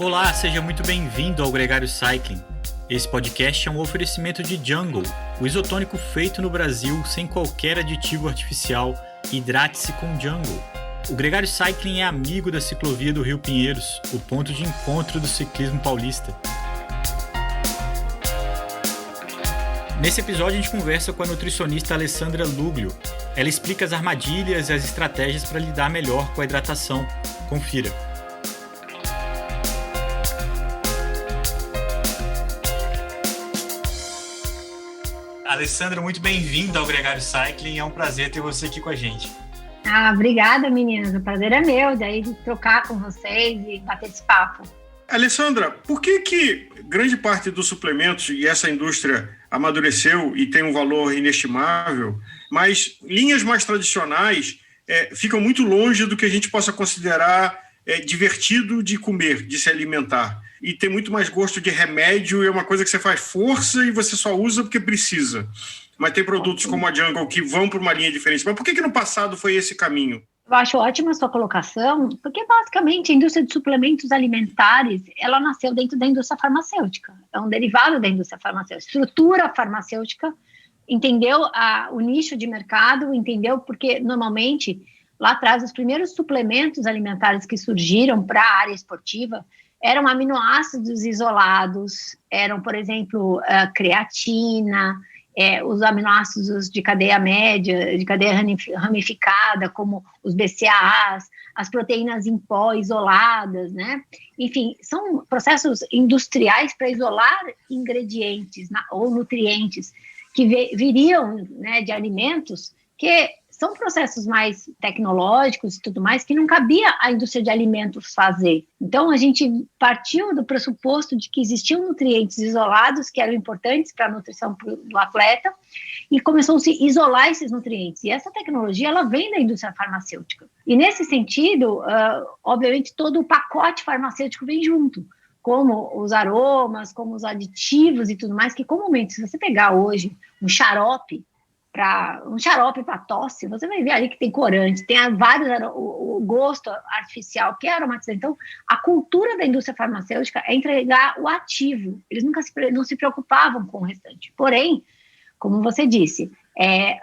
Olá, seja muito bem-vindo ao Gregário Cycling. Esse podcast é um oferecimento de Jungle, o isotônico feito no Brasil sem qualquer aditivo artificial. Hidrate-se com Jungle. O Gregário Cycling é amigo da ciclovia do Rio Pinheiros, o ponto de encontro do ciclismo paulista. Nesse episódio a gente conversa com a nutricionista Alessandra Luglio. Ela explica as armadilhas e as estratégias para lidar melhor com a hidratação. Confira. Alessandra, muito bem-vinda ao Gregário Cycling. É um prazer ter você aqui com a gente. Obrigada, meninas. O prazer é meu de trocar com vocês e bater esse papo. Alessandra, por que grande parte dos suplementos e essa indústria amadureceu e tem um valor inestimável, mas linhas mais tradicionais ficam muito longe do que a gente possa considerar divertido de comer, de se alimentar? E tem muito mais gosto de remédio, é uma coisa que você faz força e você só usa porque precisa. Mas tem produtos como a Jungle que vão para uma linha diferente. Mas por que no passado foi esse caminho? Eu acho ótima a sua colocação, porque basicamente a indústria de suplementos alimentares, ela nasceu dentro da indústria farmacêutica. É um derivado da indústria farmacêutica. Estrutura farmacêutica, entendeu o nicho de mercado, entendeu porque normalmente lá atrás os primeiros suplementos alimentares que surgiram para a área esportiva eram aminoácidos isolados, eram, por exemplo, creatina, os aminoácidos de cadeia média, de cadeia ramificada, como os BCAAs, as proteínas em pó isoladas, né? Enfim, são processos industriais para isolar ingredientes ou nutrientes que viriam, né, de alimentos que são processos mais tecnológicos e tudo mais que não cabia a indústria de alimentos fazer. Então, a gente partiu do pressuposto de que existiam nutrientes isolados que eram importantes para a nutrição do atleta e começou-se a isolar esses nutrientes. E essa tecnologia, ela vem da indústria farmacêutica. E, nesse sentido, obviamente, todo o pacote farmacêutico vem junto, como os aromas, como os aditivos e tudo mais, que comumente, se você pegar hoje um xarope para tosse, você vai ver ali que tem corante, tem vários, o gosto artificial, que é aromatizante. Então, a cultura da indústria farmacêutica é entregar o ativo. Eles não se preocupavam com o restante. Porém, como você disse,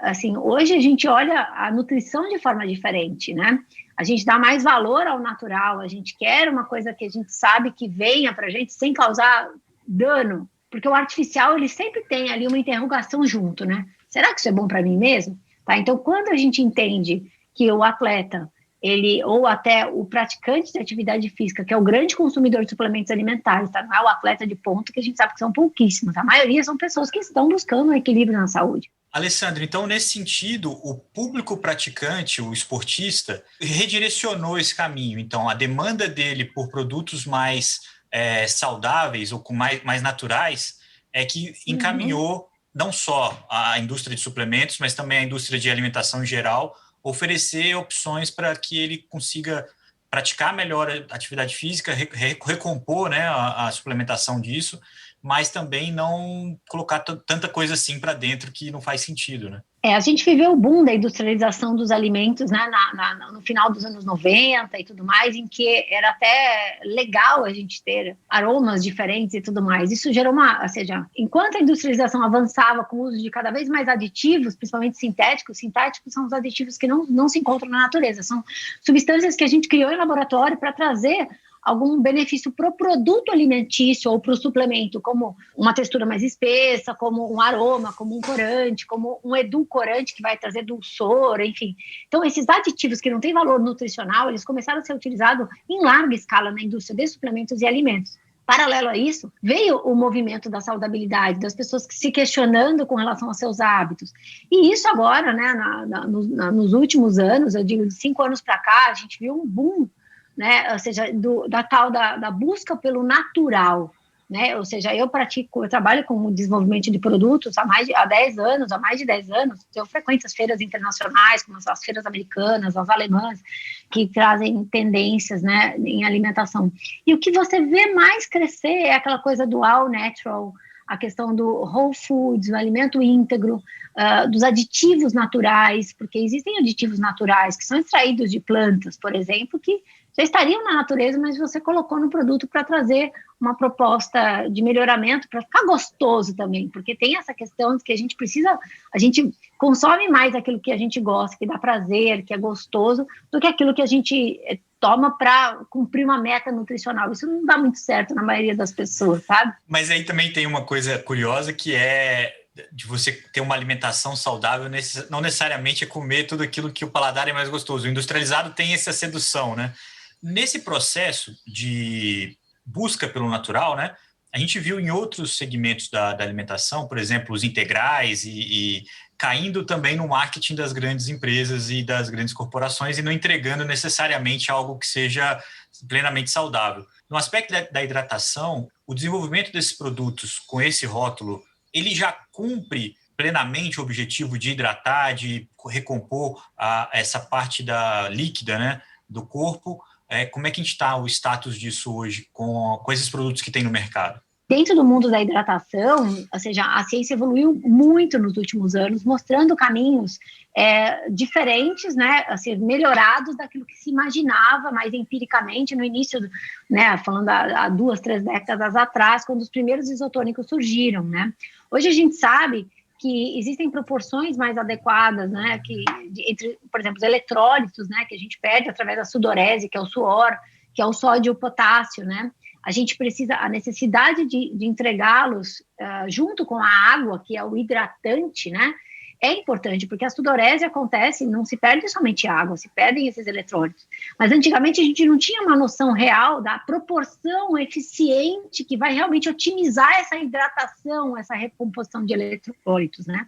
assim, hoje a gente olha a nutrição de forma diferente, né? A gente dá mais valor ao natural, a gente quer uma coisa que a gente sabe que venha para a gente sem causar dano, porque o artificial, ele sempre tem ali uma interrogação junto, né? Será que isso é bom para mim mesmo? Tá? Então, quando a gente entende que o atleta, ou até o praticante de atividade física, que é o grande consumidor de suplementos alimentares, tá? Não é o atleta de ponta, que a gente sabe que são pouquíssimos. A maioria são pessoas que estão buscando um equilíbrio na saúde. Alessandro, então, nesse sentido, o público praticante, o esportista, redirecionou esse caminho. Então, a demanda dele por produtos mais saudáveis ou com mais naturais é que encaminhou não só a indústria de suplementos, mas também a indústria de alimentação em geral, oferecer opções para que ele consiga praticar melhor a atividade física, recompor, né, a suplementação disso, mas também não colocar tanta coisa assim para dentro que não faz sentido, né? A gente viveu o boom da industrialização dos alimentos, né, no final dos anos 90 e tudo mais, em que era até legal a gente ter aromas diferentes e tudo mais. Isso gerou ou seja, enquanto a industrialização avançava com o uso de cada vez mais aditivos, principalmente sintéticos são os aditivos que não se encontram na natureza, são substâncias que a gente criou em laboratório para trazer algum benefício para o produto alimentício ou para o suplemento, como uma textura mais espessa, como um aroma, como um corante, como um edulcorante que vai trazer dulçor, enfim. Então, esses aditivos que não têm valor nutricional, eles começaram a ser utilizados em larga escala na indústria de suplementos e alimentos. Paralelo a isso, veio o movimento da saudabilidade, das pessoas se questionando com relação aos seus hábitos. E isso agora, né, nos últimos anos, eu digo de 5 anos para cá, a gente viu um boom, né? Ou seja, da busca pelo natural, né? Ou seja, eu trabalho com o desenvolvimento de produtos há mais de 10 anos, eu frequento as feiras internacionais, como as feiras americanas, as alemãs, que trazem tendências, né, em alimentação. E o que você vê mais crescer é aquela coisa do all natural, a questão do whole foods, do alimento íntegro, dos aditivos naturais, porque existem aditivos naturais que são extraídos de plantas, por exemplo, que já estariam na natureza, mas você colocou no produto para trazer uma proposta de melhoramento, para ficar gostoso também, porque tem essa questão de que a gente consome mais aquilo que a gente gosta, que dá prazer, que é gostoso, do que aquilo que a gente toma para cumprir uma meta nutricional. Isso não dá muito certo na maioria das pessoas, sabe? Mas aí também tem uma coisa curiosa, que é de você ter uma alimentação saudável, não necessariamente é comer tudo aquilo que o paladar é mais gostoso. O industrializado tem essa sedução, né? Nesse processo de busca pelo natural, né, a gente viu em outros segmentos da alimentação, por exemplo, os integrais e caindo também no marketing das grandes empresas e das grandes corporações e não entregando necessariamente algo que seja plenamente saudável. No aspecto da hidratação, o desenvolvimento desses produtos com esse rótulo, ele já cumpre plenamente o objetivo de hidratar, de recompor essa parte líquida, né, do corpo. Como é que a gente está, o status disso hoje com esses produtos que tem no mercado? Dentro do mundo da hidratação, ou seja, a ciência evoluiu muito nos últimos anos, mostrando caminhos diferentes, né, assim, melhorados daquilo que se imaginava mais empiricamente no início, né, falando há 2, 3 décadas atrás, quando os primeiros isotônicos surgiram, né. Hoje a gente sabe que existem proporções mais adequadas, né, entre, por exemplo, os eletrólitos, né, que a gente perde através da sudorese, que é o suor, que é o sódio e o potássio, né. A necessidade de entregá-los junto com a água, que é o hidratante, né, é importante, porque a sudorese acontece, não se perde somente água, se perdem esses eletrólitos. Mas antigamente a gente não tinha uma noção real da proporção eficiente que vai realmente otimizar essa hidratação, essa recomposição de eletrólitos, né?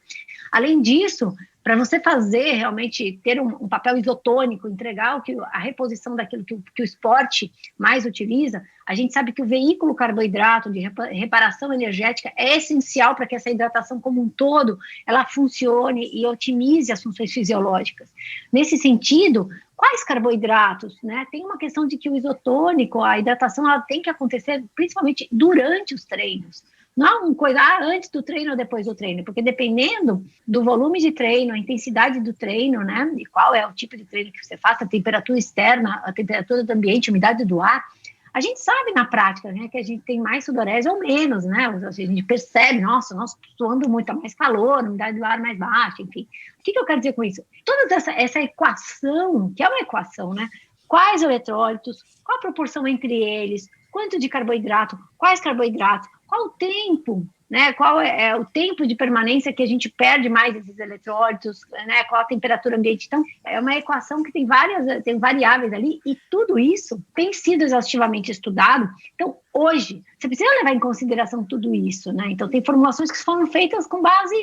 Além disso, para você fazer realmente ter um papel isotônico, entregar a reposição daquilo que o esporte mais utiliza, a gente sabe que o veículo carboidrato de reparação energética é essencial para que essa hidratação como um todo ela funcione e otimize as funções fisiológicas. Nesse sentido, quais carboidratos, né? Tem uma questão de que o isotônico, a hidratação, ela tem que acontecer principalmente durante os treinos. Não é uma coisa antes do treino ou depois do treino, porque dependendo do volume de treino, a intensidade do treino, né, e qual é o tipo de treino que você faz, a temperatura externa, a temperatura do ambiente, a umidade do ar, a gente sabe na prática, né, que a gente tem mais sudorese ou menos, né, a gente percebe, nossa, nós suando muito, mais calor, a umidade do ar mais baixa, enfim. O que eu quero dizer com isso? Toda essa equação, que é uma equação, né, quais eletrólitos, qual a proporção entre eles, quanto de carboidrato, quais carboidratos, qual o tempo, né? Qual é o tempo de permanência que a gente perde mais esses eletrólitos, né? Qual a temperatura ambiente? Então, é uma equação que tem variáveis ali e tudo isso tem sido exaustivamente estudado. Então, hoje, você precisa levar em consideração tudo isso, né? Então, tem formulações que foram feitas com base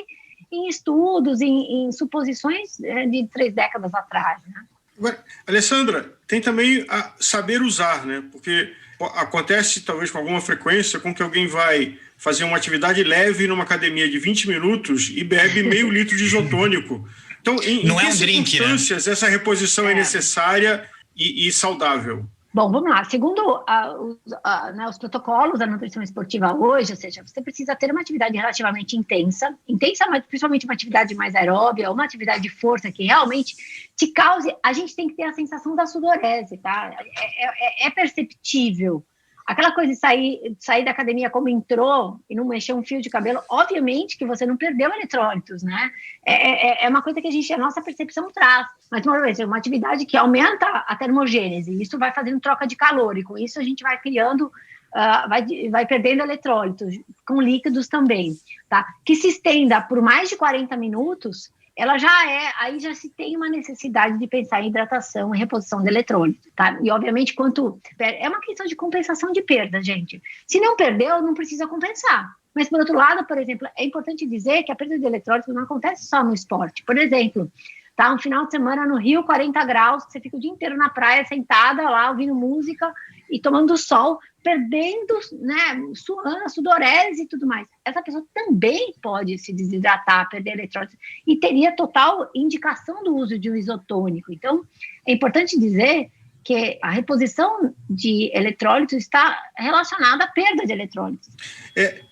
em estudos, em suposições de 3 décadas atrás, né? Agora, Alessandra, tem também a saber usar, né? Porque acontece, talvez com alguma frequência, com que alguém vai fazer uma atividade leve numa academia de 20 minutos e bebe meio litro de isotônico. Então, em que circunstâncias essa reposição é necessária e saudável? Bom, vamos lá. Segundo os protocolos da nutrição esportiva hoje, ou seja, você precisa ter uma atividade relativamente intensa, mas principalmente uma atividade mais aeróbia, uma atividade de força que realmente te cause. A gente tem que ter a sensação da sudorese, tá? É perceptível. Aquela coisa de sair da academia como entrou e não mexer um fio de cabelo, obviamente que você não perdeu eletrólitos, né? É uma coisa que a nossa percepção traz. Mas, uma vez, é uma atividade que aumenta a termogênese, isso vai fazendo troca de calor, e com isso a gente vai criando, vai perdendo eletrólitos, com líquidos também, tá? Que se estenda por mais de 40 minutos, aí já se tem uma necessidade de pensar em hidratação e reposição de eletrólito, tá? E, obviamente, é uma questão de compensação de perda, gente. Se não perdeu, não precisa compensar. Mas, por outro lado, por exemplo, é importante dizer que a perda de eletrólito não acontece só no esporte. Por exemplo, tá? Um final de semana no Rio, 40 graus, você fica o dia inteiro na praia, sentada lá, ouvindo música e tomando sol, perdendo, né, suando, sudorese e tudo mais. Essa pessoa também pode se desidratar, perder eletrólitos, e teria total indicação do uso de um isotônico. Então, é importante dizer que a reposição de eletrólitos está relacionada à perda de eletrólitos.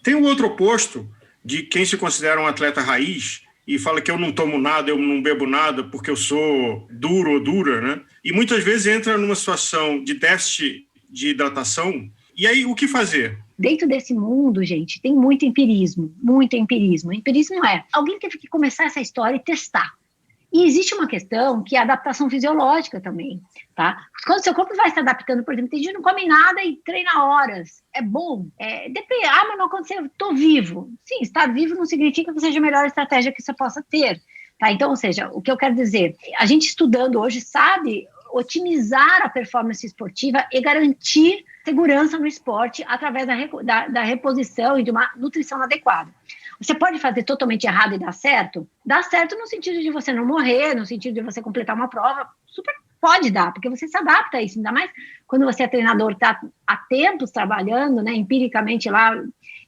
Tem um outro oposto de quem se considera um atleta raiz, e fala que eu não tomo nada, eu não bebo nada porque eu sou duro ou dura, né? E muitas vezes entra numa situação de déficit de hidratação. E aí, o que fazer? Dentro desse mundo, gente, tem muito empirismo, muito empirismo. Empirismo é, alguém teve que começar essa história e testar. E existe uma questão que é a adaptação fisiológica também, tá? Quando seu corpo vai se adaptando, por exemplo, tem gente que não come nada e treina horas. É bom? Depende. Mas não aconteceu, estou vivo. Sim, estar vivo não significa que seja a melhor estratégia que você possa ter, tá? Então, ou seja, o que eu quero dizer, a gente estudando hoje sabe otimizar a performance esportiva e garantir segurança no esporte através da reposição e de uma nutrição adequada. Você pode fazer totalmente errado e dar certo? Dá certo no sentido de você não morrer, no sentido de você completar uma prova, super pode dar, porque você se adapta a isso, ainda mais quando você é treinador, está há tempos trabalhando, né, empiricamente lá.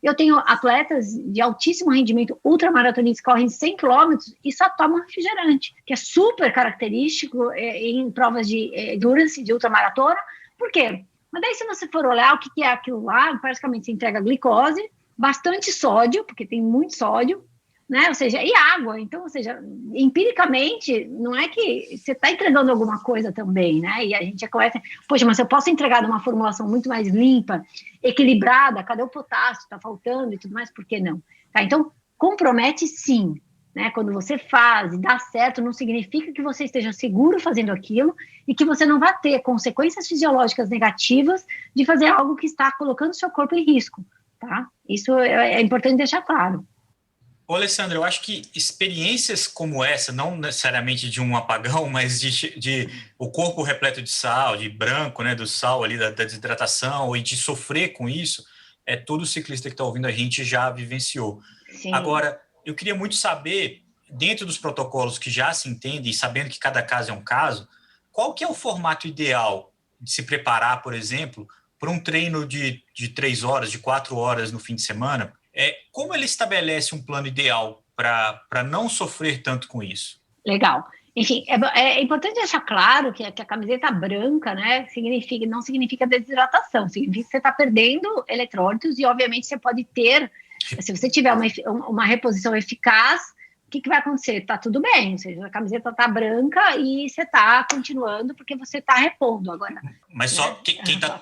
Eu tenho atletas de altíssimo rendimento, ultramaratonistas, correm 100 quilômetros e só tomam refrigerante, que é super característico em provas de endurance, de ultramaratona. Por quê? Mas daí, se você for olhar o que é aquilo lá, basicamente você entrega glicose, bastante sódio, porque tem muito sódio, né? Ou seja, e água. Então, ou seja, empiricamente, não é que você está entregando alguma coisa também, né? E a gente já começa, poxa, mas eu posso entregar de uma formulação muito mais limpa, equilibrada, cadê o potássio? Está faltando e tudo mais, por que não? Tá? Então, compromete sim, né? Quando você faz e dá certo, não significa que você esteja seguro fazendo aquilo e que você não vai ter consequências fisiológicas negativas de fazer algo que está colocando seu corpo em risco. Tá? Isso é importante deixar claro. Ô, Alessandra, eu acho que experiências como essa, não necessariamente de um apagão, mas de o corpo repleto de sal, de branco, né, do sal ali, da desidratação, e de sofrer com isso, todo ciclista que está ouvindo a gente já vivenciou. Sim. Agora, eu queria muito saber, dentro dos protocolos que já se entendem, e sabendo que cada caso é um caso, qual que é o formato ideal de se preparar, por exemplo, para um treino de 3 horas, de 4 horas no fim de semana? Como ele estabelece um plano ideal para não sofrer tanto com isso? Legal. Enfim, é importante deixar claro que a camiseta branca, né, não significa desidratação, significa que você está perdendo eletrólitos e, obviamente, você pode ter, se você tiver uma reposição eficaz, o que vai acontecer? Tá tudo bem, ou seja, a camiseta tá branca e você tá continuando porque você tá repondo agora. Mas só né?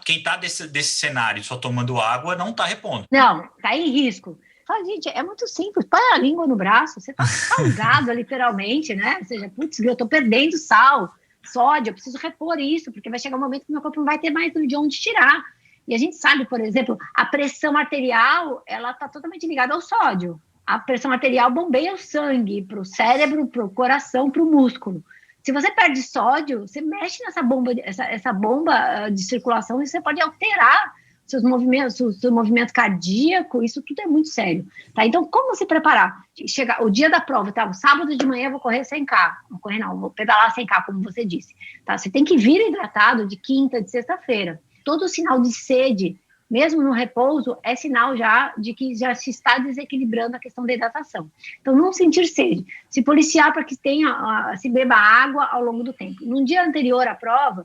quem tá desse cenário só tomando água não tá repondo. Não, tá em risco. Fala, gente, é muito simples, põe a língua no braço, você tá salgado literalmente, né? Ou seja, putz, eu tô perdendo sódio, eu preciso repor isso, porque vai chegar um momento que meu corpo não vai ter mais de onde tirar. E a gente sabe, por exemplo, a pressão arterial, ela tá totalmente ligada ao sódio. A pressão arterial bombeia o sangue para o cérebro, para o coração, para o músculo. Se você perde sódio, você mexe nessa bomba, essa bomba de circulação e você pode alterar seus movimentos, seu movimento cardíaco, isso tudo é muito sério. Tá? Então, como se preparar? Chega o dia da prova, tá? O sábado de manhã eu vou correr 100K. Vou pedalar 100K, como você disse. Tá? Você tem que vir hidratado de quinta, de sexta-feira. Todo sinal de sede, mesmo no repouso, é sinal já de que já se está desequilibrando a questão da hidratação. Então, não sentir sede. Se policiar para que se beba água ao longo do tempo. No dia anterior à prova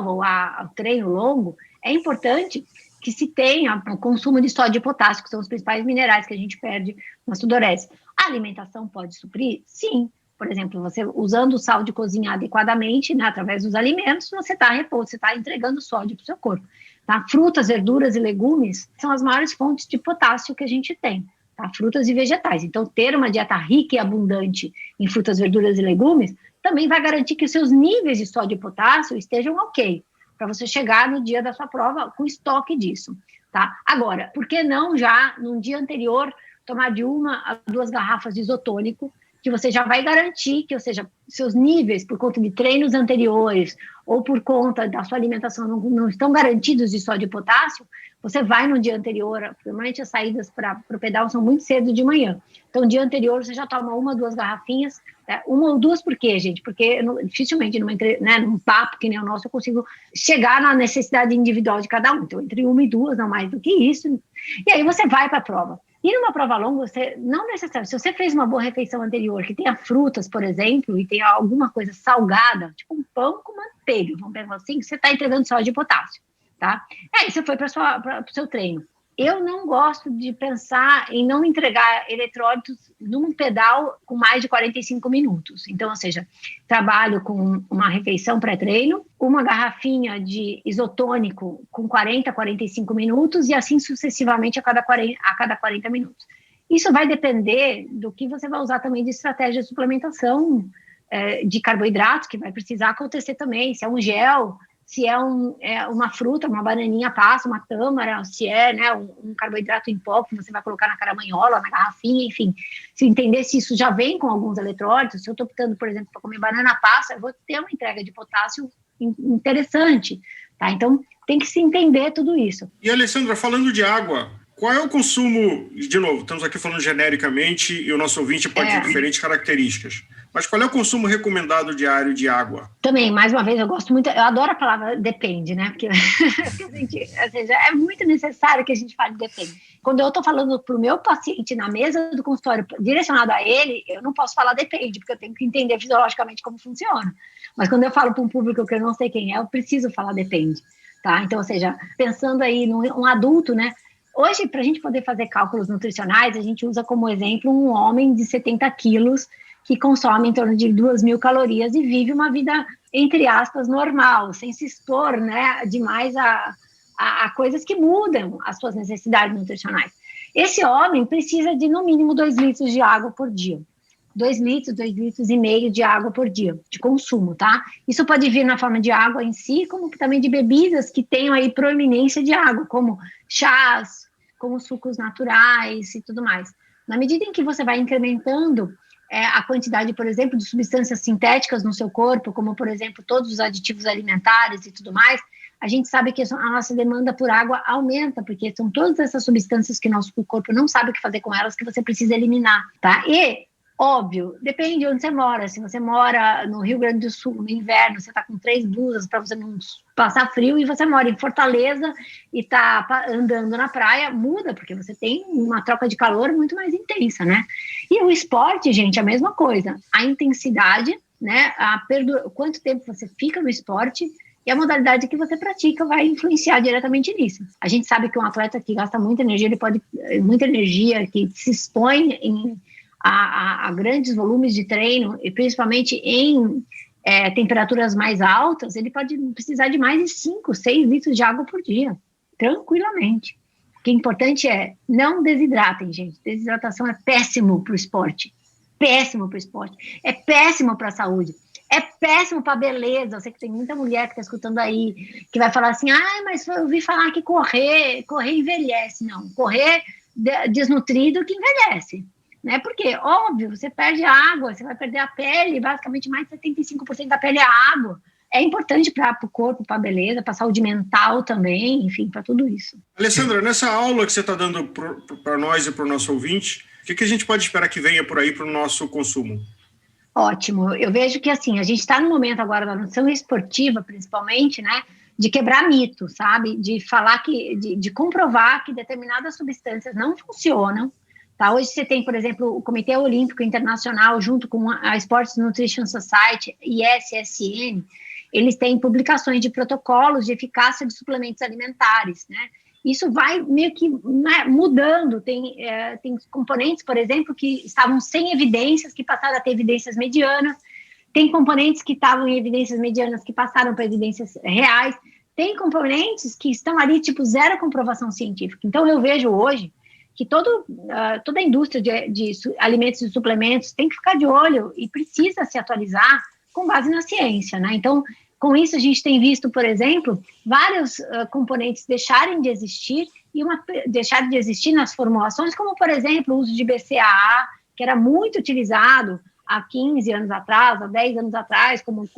ou ao treino longo, é importante que se tenha o consumo de sódio e potássio, que são os principais minerais que a gente perde na sudorese. A alimentação pode suprir? Sim. Por exemplo, você usando o sal de cozinha adequadamente, né, através dos alimentos, você está repouso, você está entregando sódio para o seu corpo. Tá? Frutas, verduras e legumes são as maiores fontes de potássio que a gente tem. Tá? Frutas e vegetais. Então, ter uma dieta rica e abundante em frutas, verduras e legumes também vai garantir que os seus níveis de sódio e potássio estejam ok, para você chegar no dia da sua prova com estoque disso. Tá? Agora, por que não já, no dia anterior, tomar de 1 a 2 garrafas de isotônico, que você já vai garantir que, ou seja, seus níveis, por conta de treinos anteriores ou por conta da sua alimentação não estão garantidos de sódio e potássio, você vai no dia anterior, normalmente as saídas para o pedal são muito cedo de manhã. Então, no dia anterior, você já toma 1 ou 2 garrafinhas, né? 1 ou 2 por quê, gente? Porque dificilmente, num papo que nem o nosso, eu consigo chegar na necessidade individual de cada um. Então, entre 1 e 2, não mais do que isso. E aí você vai para a prova. E numa prova longa, você não necessariamente, se você fez uma boa refeição anterior, que tenha frutas, por exemplo, e tenha alguma coisa salgada, tipo um pão com manteiga, vamos pensar assim, você está entregando sódio e potássio, tá? Aí você foi para o seu treino. Eu não gosto de pensar em não entregar eletrólitos num pedal com mais de 45 minutos. Então, ou seja, trabalho com uma refeição pré-treino, uma garrafinha de isotônico com 40 a 45 minutos e assim sucessivamente a cada 40 minutos. Isso vai depender do que você vai usar também de estratégia de suplementação de carboidratos, que vai precisar acontecer também, se é um gel, se é uma fruta, uma bananinha passa, uma tâmara, se é, né, um carboidrato em pó que você vai colocar na caramanhola, na garrafinha, enfim. Se entender se isso já vem com alguns eletrólitos, se eu estou optando, por exemplo, para comer banana passa, eu vou ter uma entrega de potássio interessante, tá? Então, tem que se entender tudo isso. E, Alessandra, falando de água, qual é o consumo, de novo, estamos aqui falando genericamente e o nosso ouvinte pode ter diferentes características, mas qual é o consumo recomendado diário de água? Também, mais uma vez, eu gosto muito, eu adoro a palavra depende, né? Porque ou seja, é muito necessário que a gente fale depende. Quando eu estou falando para o meu paciente na mesa do consultório, direcionado a ele, eu não posso falar depende, porque eu tenho que entender fisiologicamente como funciona. Mas quando eu falo para um público que eu não sei quem é, eu preciso falar depende, tá? Então, ou seja, pensando aí num adulto, né? Hoje, para a gente poder fazer cálculos nutricionais, a gente usa como exemplo um homem de 70 quilos que consome em torno de 2.000 calorias e vive uma vida, entre aspas, normal, sem se expor, né, demais a coisas que mudam as suas necessidades nutricionais. Esse homem precisa de, no mínimo, 2 litros de água por dia. 2 litros, 2,5 litros de água por dia, de consumo, tá? Isso pode vir na forma de água em si, como também de bebidas que tenham aí proeminência de água, como chás, como sucos naturais e tudo mais. Na medida em que você vai incrementando a quantidade, por exemplo, de substâncias sintéticas no seu corpo, como, por exemplo, todos os aditivos alimentares e tudo mais, a gente sabe que a nossa demanda por água aumenta, porque são todas essas substâncias que nosso corpo não sabe o que fazer com elas, que você precisa eliminar, tá? E, óbvio, depende de onde você mora. Se você mora no Rio Grande do Sul, no inverno, você está com 3 blusas para você não passar frio, e você mora em Fortaleza e está andando na praia, muda, porque você tem uma troca de calor muito mais intensa, né? E o esporte, gente, a mesma coisa. A intensidade, né? Quanto tempo você fica no esporte e a modalidade que você pratica vai influenciar diretamente nisso. A gente sabe que um atleta que gasta muita energia, que se expõe a grandes volumes de treino, e principalmente em temperaturas mais altas, ele pode precisar de mais de 5, 6 litros de água por dia, tranquilamente. O que é importante é não desidratem, gente. Desidratação é péssimo para o esporte. Péssimo para o esporte. É péssimo para a saúde. É péssimo para a beleza. Eu sei que tem muita mulher que está escutando aí, que vai falar assim, mas eu ouvi falar que correr envelhece. Não, correr desnutrido que envelhece. Né? Porque, óbvio, você perde água, você vai perder a pele, basicamente mais de 75% da pele é água. É importante para o corpo, para a beleza, para a saúde mental também, enfim, para tudo isso. Alessandra, nessa aula que você está dando para nós e para o nosso ouvinte, o que a gente pode esperar que venha por aí para o nosso consumo? Ótimo. Eu vejo que, assim, a gente está no momento agora da nutrição esportiva, principalmente, né, de quebrar mito, sabe? De falar de comprovar que determinadas substâncias não funcionam. Tá? Hoje você tem, por exemplo, o Comitê Olímpico Internacional, junto com a Sports Nutrition Society e SSN, eles têm publicações de protocolos de eficácia de suplementos alimentares, né? Isso vai meio que, né, mudando. Tem componentes, por exemplo, que estavam sem evidências, que passaram a ter evidências medianas. Tem componentes que estavam em evidências medianas, que passaram para evidências reais. Tem componentes que estão ali, tipo, zero comprovação científica. Então, eu vejo hoje que toda a indústria de alimentos e suplementos tem que ficar de olho e precisa se atualizar com base na ciência, né? Então, com isso, a gente tem visto, por exemplo, vários componentes deixarem de existir nas formulações, como, por exemplo, o uso de BCAA, que era muito utilizado há 15 anos atrás, há 10 anos atrás, como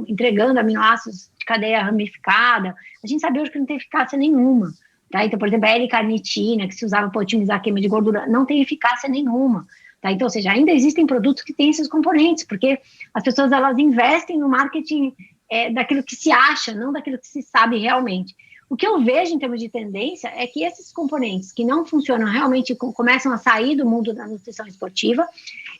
entregando aminoácidos de cadeia ramificada. A gente sabe hoje que não tem eficácia nenhuma. Tá? Então, por exemplo, a L-carnitina, que se usava para otimizar a queima de gordura, não tem eficácia nenhuma. Tá? Então, ou seja, ainda existem produtos que têm esses componentes, porque as pessoas elas investem no marketing daquilo que se acha, não daquilo que se sabe realmente. O que eu vejo em termos de tendência é que esses componentes que não funcionam realmente começam a sair do mundo da nutrição esportiva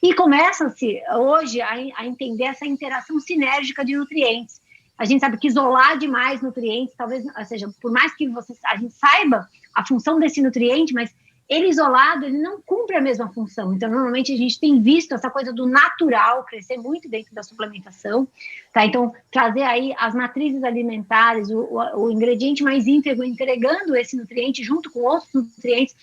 e começam-se hoje a entender essa interação sinérgica de nutrientes. A gente sabe que isolar demais nutrientes, talvez, ou seja, por mais que a gente saiba a função desse nutriente, mas ele isolado, ele não cumpre a mesma função. Então, normalmente, a gente tem visto essa coisa do natural crescer muito dentro da suplementação, tá? Então, trazer aí as matrizes alimentares, o ingrediente mais íntegro, entregando esse nutriente junto com outros nutrientes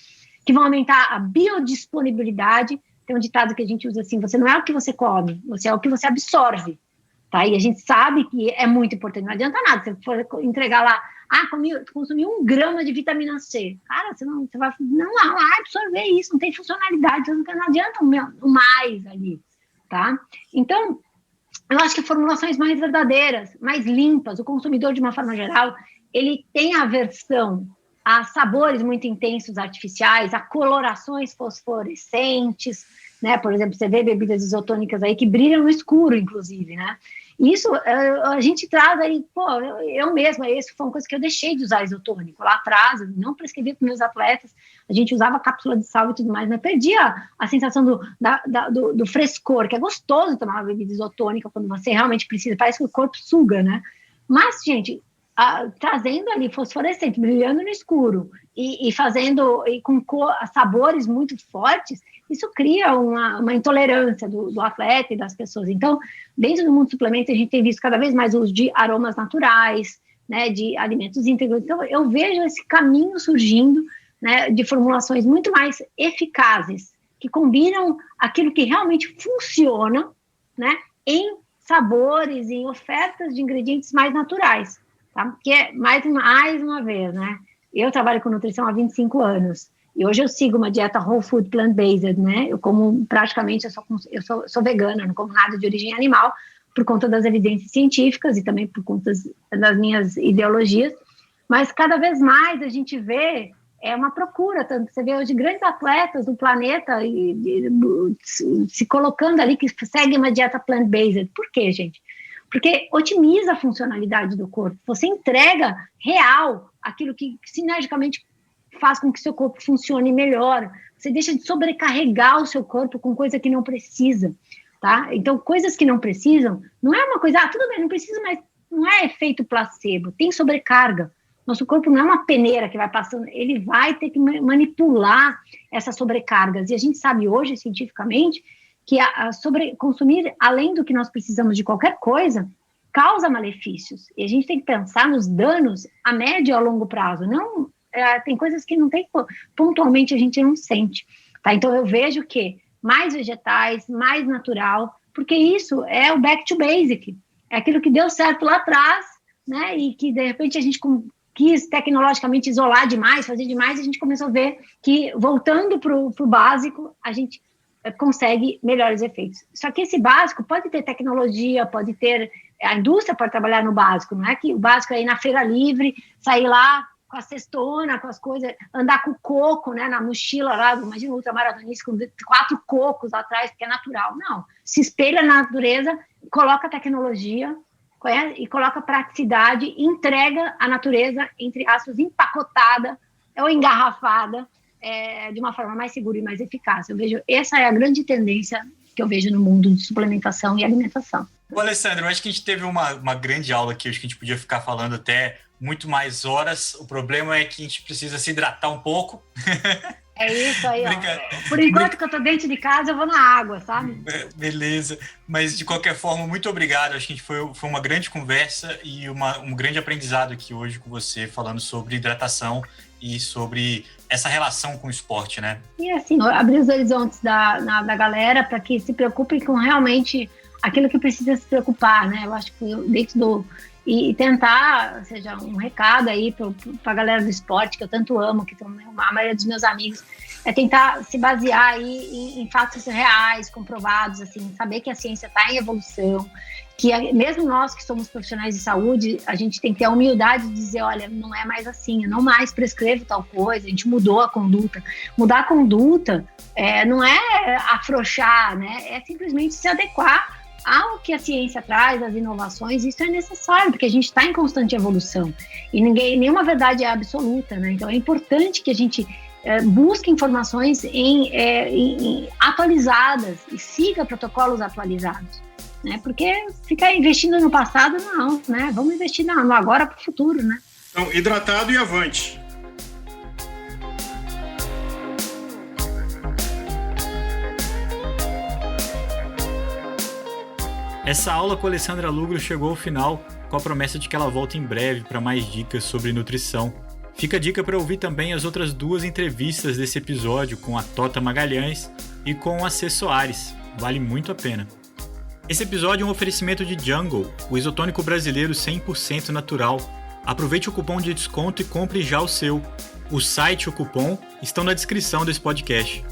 que vão aumentar a biodisponibilidade. Tem um ditado que a gente usa assim, você não é o que você come, você é o que você absorve, tá? E a gente sabe que é muito importante, não adianta nada, você for entregar lá, consumi 1 grama de vitamina C. Cara, você vai absorver isso, não tem funcionalidade, não adianta o mais ali, tá? Então, eu acho que formulações mais verdadeiras, mais limpas, o consumidor, de uma forma geral, ele tem aversão a sabores muito intensos artificiais, a colorações fosforescentes, né? Por exemplo, você vê bebidas isotônicas aí que brilham no escuro, inclusive, né? Isso a gente traz aí, eu mesma, isso foi uma coisa que eu deixei de usar isotônico lá atrás, eu não prescrevi para meus atletas, a gente usava cápsula de sal e tudo mais, mas perdia a sensação do frescor, que é gostoso tomar uma bebida isotônica quando você realmente precisa, parece que o corpo suga, né? Mas, gente, trazendo ali fosforescente, brilhando no escuro e fazendo e com sabores muito fortes, isso cria uma intolerância do atleta e das pessoas. Então, dentro do mundo do suplemento, a gente tem visto cada vez mais o uso de aromas naturais, né, de alimentos íntegros. Então, eu vejo esse caminho surgindo, né, de formulações muito mais eficazes, que combinam aquilo que realmente funciona, né, em sabores, em ofertas de ingredientes mais naturais. Tá? Porque, mais uma vez, né? Eu trabalho com nutrição há 25 anos e hoje eu sigo uma dieta whole food plant-based, né? Eu como praticamente, eu sou vegana, não como nada de origem animal por conta das evidências científicas e também por conta das minhas ideologias, mas cada vez mais a gente vê uma procura, tanto você vê hoje grandes atletas do planeta se colocando ali que seguem uma dieta plant-based. Por quê, gente? Porque otimiza a funcionalidade do corpo. Você entrega real aquilo que sinergicamente faz com que seu corpo funcione melhor. Você deixa de sobrecarregar o seu corpo com coisa que não precisa, tá? Então, coisas que não precisam, não é uma coisa, tudo bem, não precisa, mas não é efeito placebo, tem sobrecarga. Nosso corpo não é uma peneira que vai passando, ele vai ter que manipular essas sobrecargas. E a gente sabe hoje, cientificamente, que consumir além do que nós precisamos de qualquer coisa causa malefícios. E a gente tem que pensar nos danos a médio e a longo prazo. Não, tem coisas que não tem, pontualmente a gente não sente. Tá? Então eu vejo que mais vegetais, mais natural, porque isso é o back to basic. É aquilo que deu certo lá atrás, né? E que de repente a gente quis tecnologicamente isolar demais, fazer demais, e a gente começou a ver que voltando para o básico, a gente consegue melhores efeitos. Só que esse básico pode ter tecnologia, pode ter... A indústria pode trabalhar no básico, não é que o básico é ir na feira livre, sair lá com a cestona, com as coisas, andar com o coco, né, na mochila lá, imagina o ultramaratonista com 4 cocos atrás, porque é natural. Não, se espelha na natureza, coloca tecnologia e coloca praticidade, entrega a natureza, entre aspas, empacotada ou engarrafada, de uma forma mais segura e mais eficaz. Eu vejo, essa é a grande tendência que eu vejo no mundo de suplementação e alimentação. Ô, Alessandro, eu acho que a gente teve uma grande aula aqui, acho que a gente podia ficar falando até muito mais horas. O problema é que a gente precisa se hidratar um pouco. É isso aí, ó. Por enquanto que eu tô dentro de casa, eu vou na água, sabe? Beleza. Mas, de qualquer forma, muito obrigado. Acho que foi uma grande conversa e um grande aprendizado aqui hoje com você, falando sobre hidratação e sobre essa relação com o esporte, né? E assim, abrir os horizontes da galera para que se preocupem com realmente aquilo que precisa se preocupar, né? Eu acho que dentro do... E tentar, ou seja, um recado aí para a galera do esporte, que eu tanto amo, que a maioria dos meus amigos, é tentar se basear aí em fatos reais, comprovados, assim, saber que a ciência está em evolução, que mesmo nós que somos profissionais de saúde, a gente tem que ter a humildade de dizer, olha, não é mais assim, eu não mais prescrevo tal coisa, a gente mudou a conduta. Mudar a conduta não é afrouxar, né? É simplesmente se adequar ao que a ciência traz, as inovações. Isso é necessário, porque a gente está em constante evolução e nenhuma verdade é absoluta, né? Então é importante que a gente busque informações atualizadas e siga protocolos atualizados, né? Porque ficar investindo no passado, não, né? Vamos investir no agora para o futuro, né? Então, hidratado e avante. Essa aula com a Alessandra Lugro chegou ao final, com a promessa de que ela volta em breve para mais dicas sobre nutrição. Fica a dica para ouvir também as outras 2 entrevistas desse episódio com a Tota Magalhães e com a C. Soares. Vale muito a pena. Esse episódio é um oferecimento de Jungle, o isotônico brasileiro 100% natural. Aproveite o cupom de desconto e compre já o seu. O site e o cupom estão na descrição desse podcast.